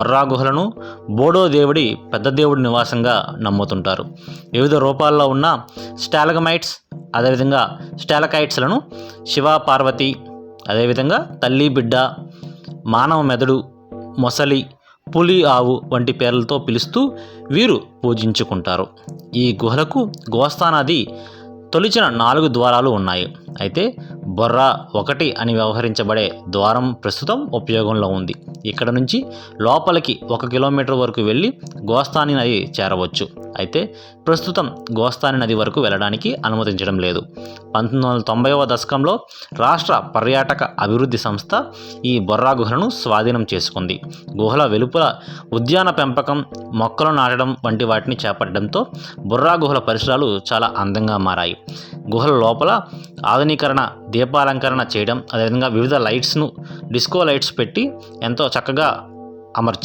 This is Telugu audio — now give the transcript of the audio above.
బొర్రా గుహలను బోడో దేవుడి పెద్ద దేవుడి నివాసంగా నమ్ముతుంటారు. వివిధ రూపాల్లో ఉన్న స్టాలగమైట్స్, అదేవిధంగా స్టాలకైట్స్లను శివ పార్వతి, అదేవిధంగా తల్లి బిడ్డ, మానవ మెదడు, మొసలి, పులి ఆవు వంటి పేర్లతో పిలుస్తూ వీరు పూజించుకుంటారు. ఈ గుహలకు గోస్తానది తొలిచిన 4 ద్వారాలు ఉన్నాయి. అయితే బొర్రా 1 అని వ్యవహరించబడే ద్వారం ప్రస్తుతం ఉపయోగంలో ఉంది. ఇక్కడ నుంచి లోపలికి 1 కిలోమీటర్ వరకు వెళ్ళి గోస్తాని నది చేరవచ్చు. అయితే ప్రస్తుతం గోస్తాని నది వరకు వెళ్ళడానికి అనుమతించడం లేదు. 1990వ దశకంలో రాష్ట్ర పర్యాటక అభివృద్ధి సంస్థ ఈ బొర్రా గుహలను స్వాధీనం చేసుకుంది. గుహల వెలుపల ఉద్యాన పెంపకం, మొక్కలు నాటడం వంటి వాటిని చేపట్టడంతో బొర్రా గుహల పరిసరాలు చాలా అందంగా మారాయి. గుహల లోపల ఆధునీకరణ, దీపాలంకరణ చేయడం, అదేవిధంగా వివిధ లైట్స్ను, డిస్కో లైట్స్ పెట్టి ఎంతో చక్కగా అమర్చారు.